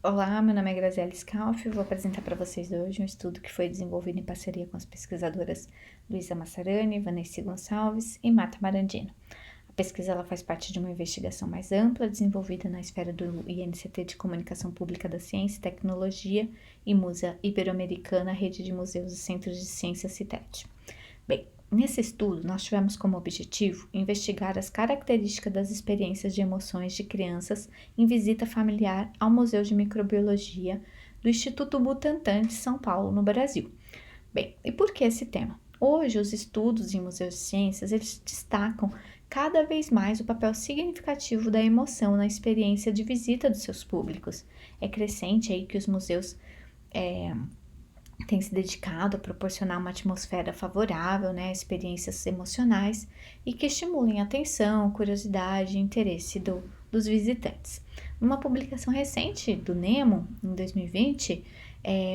Olá, meu nome é Graziela Scalfi, vou apresentar para vocês hoje um estudo que foi desenvolvido em parceria com as pesquisadoras Luísa Massarani, Vanessa Gonçalves e Marta Marandino. A pesquisa ela faz parte de uma investigação mais ampla desenvolvida na esfera do INCT de Comunicação Pública da Ciência e Tecnologia e Museu Ibero-Americana, Rede de Museus e Centros de Ciência CITED. Bem, nesse estudo, nós tivemos como objetivo investigar as características das experiências de emoções de crianças em visita familiar ao Museu de Microbiologia do Instituto Butantan de São Paulo, no Brasil. Bem, e por que esse tema? Hoje, os estudos em museus de ciências, eles destacam cada vez mais o papel significativo da emoção na experiência de visita dos seus públicos. É crescente aí que os museus tem se dedicado a proporcionar uma atmosfera favorável, né, experiências emocionais e que estimulem a atenção, curiosidade e interesse dos visitantes. Numa publicação recente do Nemo, em 2020,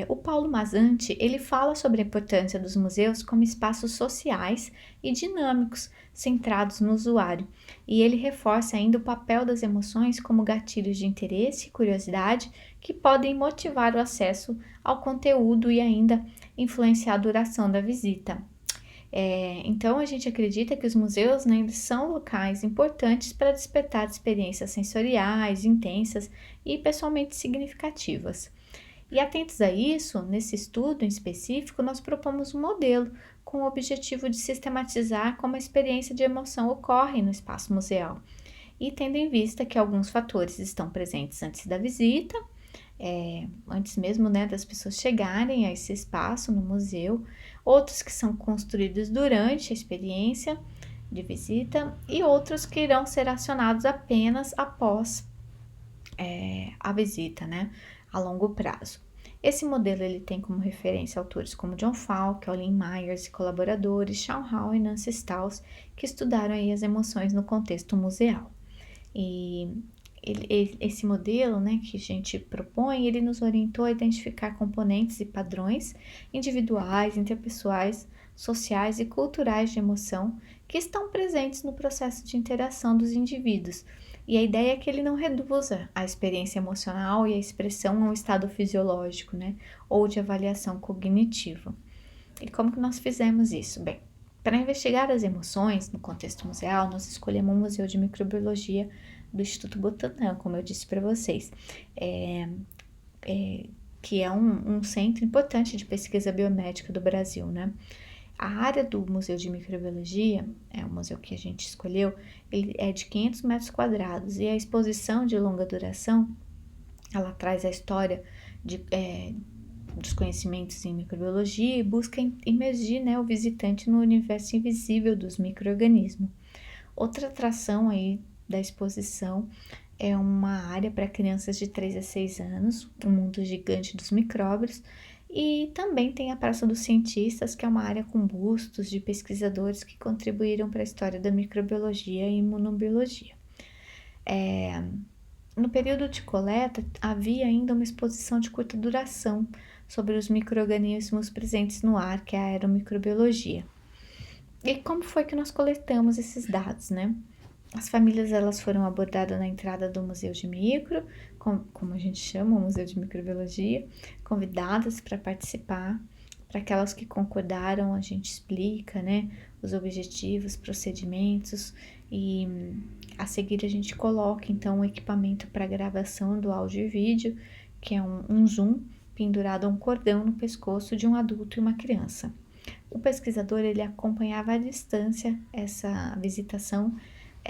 o Paulo Mazzanti, ele fala sobre a importância dos museus como espaços sociais e dinâmicos, centrados no usuário, e ele reforça ainda o papel das emoções como gatilhos de interesse e curiosidade que podem motivar o acesso ao conteúdo e ainda influenciar a duração da visita. Então, a gente acredita que os museus, né, eles são locais importantes para despertar experiências sensoriais, intensas e pessoalmente significativas. E atentos a isso, nesse estudo em específico, nós propomos um modelo com o objetivo de sistematizar como a experiência de emoção ocorre no espaço museal. E tendo em vista que alguns fatores estão presentes antes da visita, antes mesmo, né, das pessoas chegarem a esse espaço no museu, outros que são construídos durante a experiência de visita e outros que irão ser acionados apenas após a visita, né, a longo prazo. Esse modelo ele tem como referência autores como John Falk, Olin Myers e colaboradores, Sean Hall e Nancy Staus, que estudaram aí as emoções no contexto museal. E esse modelo, né, que a gente propõe, ele nos orientou a identificar componentes e padrões individuais, interpessoais, sociais e culturais de emoção que estão presentes no processo de interação dos indivíduos. E a ideia é que ele não reduza a experiência emocional e a expressão a um estado fisiológico, né, ou de avaliação cognitiva. E como que nós fizemos isso? Bem, para investigar as emoções no contexto museal, nós escolhemos um museu de microbiologia do Instituto Butantan, como eu disse para vocês, que é um centro importante de pesquisa biomédica do Brasil, né? A área do Museu de Microbiologia, o museu que a gente escolheu, ele é de 500 metros quadrados e a exposição de longa duração, ela traz a história dos conhecimentos em microbiologia e busca imergir, né, o visitante no universo invisível dos micro-organismos. Outra atração aí da exposição é uma área para crianças de 3 a 6 anos, o mundo gigante dos micróbios, e também tem a Praça dos Cientistas, que é uma área com bustos de pesquisadores que contribuíram para a história da microbiologia e imunobiologia. No período de coleta, havia ainda uma exposição de curta duração sobre os micro-organismos presentes no ar, que é a aeromicrobiologia. E como foi que nós coletamos esses dados, né? As famílias elas foram abordadas na entrada do Museu de Micro, como a gente chama, o Museu de Microbiologia, convidadas para participar. Para aquelas que concordaram, a gente explica, né, os objetivos, procedimentos e a seguir a gente coloca então o equipamento para gravação do áudio e vídeo, que é um zoom pendurado a um cordão no pescoço de um adulto e uma criança. O pesquisador ele acompanhava à distância essa visitação,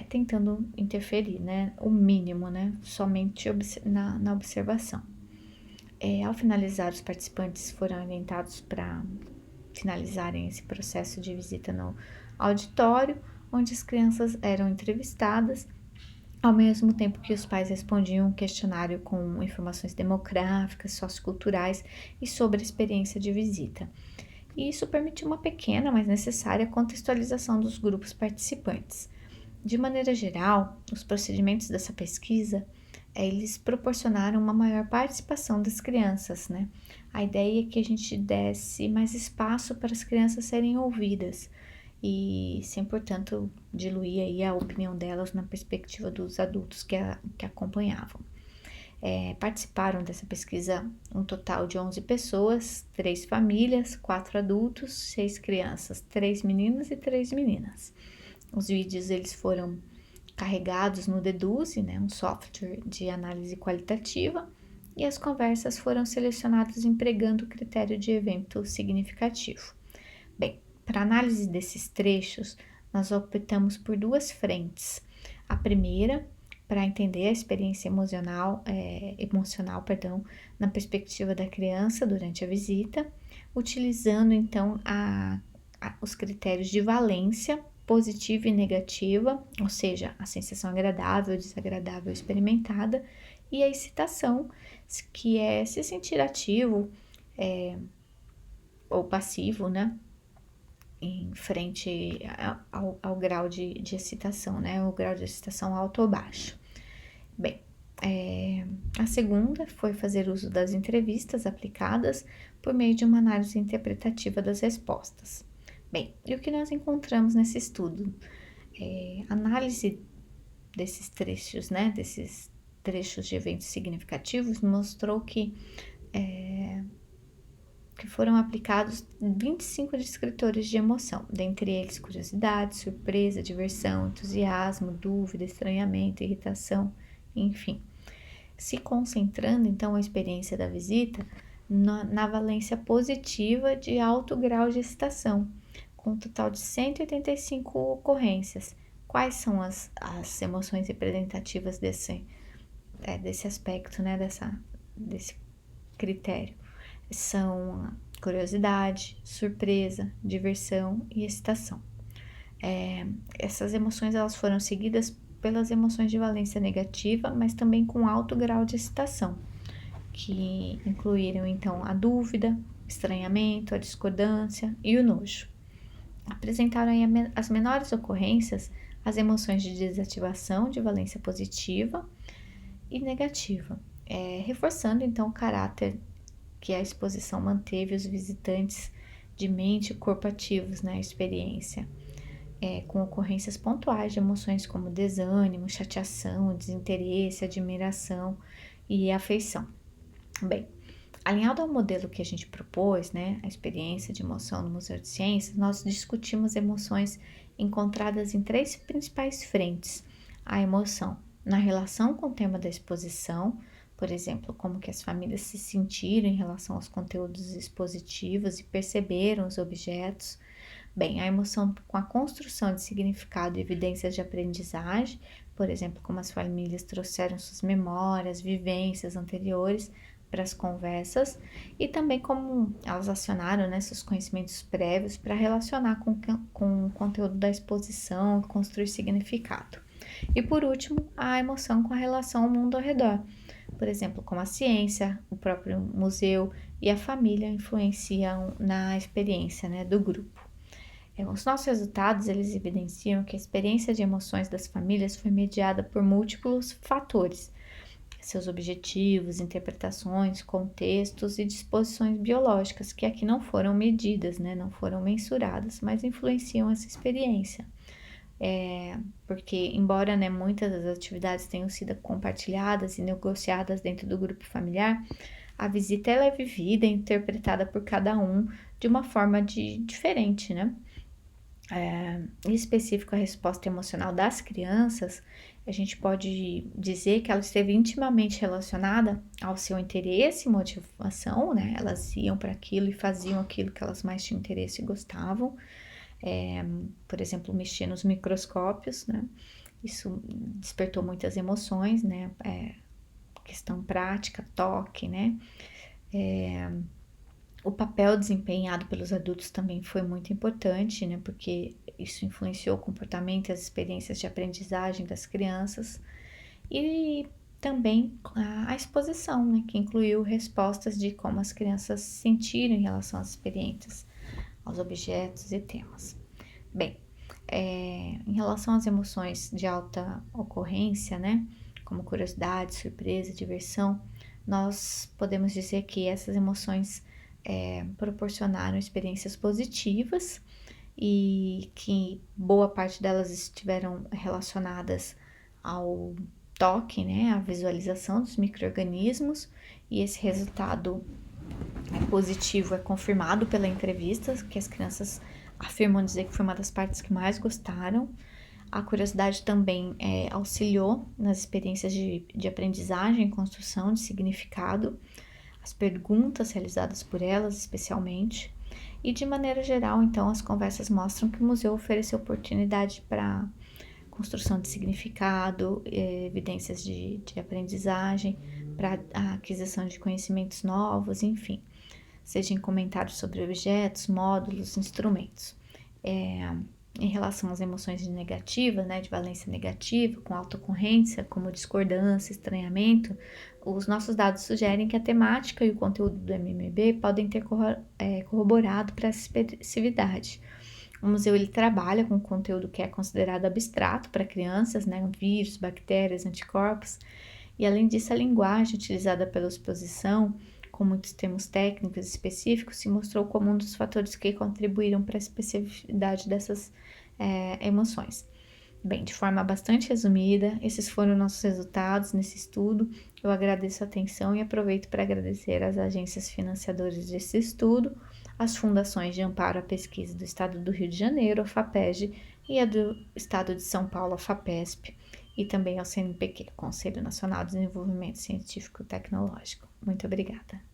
tentando interferir, né, o mínimo, né, somente na observação. Ao finalizar, os participantes foram orientados para finalizarem esse processo de visita no auditório, onde as crianças eram entrevistadas, ao mesmo tempo que os pais respondiam um questionário com informações demográficas, socioculturais e sobre a experiência de visita. E isso permitiu uma pequena, mas necessária contextualização dos grupos participantes. De maneira geral, os procedimentos dessa pesquisa, eles proporcionaram uma maior participação das crianças, né? A ideia é que a gente desse mais espaço para as crianças serem ouvidas e sem, portanto, diluir aí a opinião delas na perspectiva dos adultos que acompanhavam. Participaram dessa pesquisa um total de 11 pessoas, 3 famílias, 4 adultos, 6 crianças, 3 meninos e 3 meninas. Os vídeos eles foram carregados no Deduze, né, um software de análise qualitativa, e as conversas foram selecionadas empregando o critério de evento significativo. Bem, para análise desses trechos, nós optamos por 2 frentes. A primeira, para entender a experiência emocional, na perspectiva da criança durante a visita, utilizando então os critérios de valência positiva e negativa, ou seja, a sensação agradável, desagradável experimentada, e a excitação, que é se sentir ativo ou passivo, né? Em frente ao grau de excitação, né? O grau de excitação alto ou baixo. Bem, a segunda foi fazer uso das entrevistas aplicadas por meio de uma análise interpretativa das respostas. Bem, e o que nós encontramos nesse estudo? Análise desses trechos, né? Desses trechos de eventos significativos mostrou que foram aplicados 25 descritores de emoção, dentre eles curiosidade, surpresa, diversão, entusiasmo, dúvida, estranhamento, irritação, enfim. Se concentrando, então, a experiência da visita na valência positiva de alto grau de excitação, com um total de 185 ocorrências. Quais são as emoções representativas desse aspecto, né, desse critério? São curiosidade, surpresa, diversão e excitação. Essas emoções elas foram seguidas pelas emoções de valência negativa, mas também com alto grau de excitação, que incluíram então a dúvida, o estranhamento, a discordância e o nojo. Apresentaram aí as menores ocorrências as emoções de desativação de valência positiva e negativa, reforçando então o caráter que a exposição manteve os visitantes de mente e corpo ativos na experiência, com ocorrências pontuais de emoções como desânimo, chateação, desinteresse, admiração e afeição. Bem, alinhado ao modelo que a gente propôs, né, a experiência de emoção no Museu de Ciências, nós discutimos emoções encontradas em 3 principais frentes. A emoção na relação com o tema da exposição, por exemplo, como que as famílias se sentiram em relação aos conteúdos expositivos e perceberam os objetos. Bem, a emoção com a construção de significado e evidências de aprendizagem, por exemplo, como as famílias trouxeram suas memórias, vivências anteriores para as conversas, e também como elas acionaram, né, seus conhecimentos prévios para relacionar com o conteúdo da exposição e construir significado. E por último, a emoção com a relação ao mundo ao redor, por exemplo, como a ciência, o próprio museu e a família influenciam na experiência, né, do grupo. Os nossos resultados, eles evidenciam que a experiência de emoções das famílias foi mediada por múltiplos fatores, seus objetivos, interpretações, contextos e disposições biológicas, que aqui não foram medidas, né, não foram mensuradas, mas influenciam essa experiência. Porque, embora, né, muitas das atividades tenham sido compartilhadas e negociadas dentro do grupo familiar, a visita ela é vivida e interpretada por cada um de uma forma diferente, né? Em específico, a resposta emocional das crianças, a gente pode dizer que ela esteve intimamente relacionada ao seu interesse e motivação, né? Elas iam para aquilo e faziam aquilo que elas mais tinham interesse e gostavam. Por exemplo, mexer nos microscópios, né? Isso despertou muitas emoções, né? Questão prática, toque, né? O papel desempenhado pelos adultos também foi muito importante, né? Porque isso influenciou o comportamento e as experiências de aprendizagem das crianças. E também a exposição, né? Que incluiu respostas de como as crianças se sentiram em relação às experiências, aos objetos e temas. Bem, em relação às emoções de alta ocorrência, né? Como curiosidade, surpresa, diversão, nós podemos dizer que essas emoções proporcionaram experiências positivas e que boa parte delas estiveram relacionadas ao toque, né, a visualização dos micro-organismos, e esse resultado positivo é confirmado pela entrevista, que as crianças afirmam dizer que foi uma das partes que mais gostaram. A curiosidade também auxiliou nas experiências de aprendizagem, construção de significado, as perguntas realizadas por elas, especialmente. E de maneira geral, então, as conversas mostram que o museu ofereceu oportunidade para construção de significado, evidências de aprendizagem, para a aquisição de conhecimentos novos, enfim, seja em comentários sobre objetos, módulos, instrumentos. Em relação às emoções negativas, né, de valência negativa, com alta ocorrência, como discordância, estranhamento, os nossos dados sugerem que a temática e o conteúdo do MMB podem ter corroborado para essa expressividade. O museu ele trabalha com conteúdo que é considerado abstrato para crianças, né, vírus, bactérias, anticorpos, e além disso a linguagem utilizada pela exposição, com muitos termos técnicos específicos, se mostrou como um dos fatores que contribuíram para a especificidade dessas emoções. Bem, de forma bastante resumida, esses foram nossos resultados nesse estudo. Eu agradeço a atenção e aproveito para agradecer às agências financiadoras desse estudo, as fundações de amparo à pesquisa do Estado do Rio de Janeiro, a FAPESG, e a do Estado de São Paulo, a FAPESP, e também ao CNPq, Conselho Nacional de Desenvolvimento Científico e Tecnológico. Muito obrigada.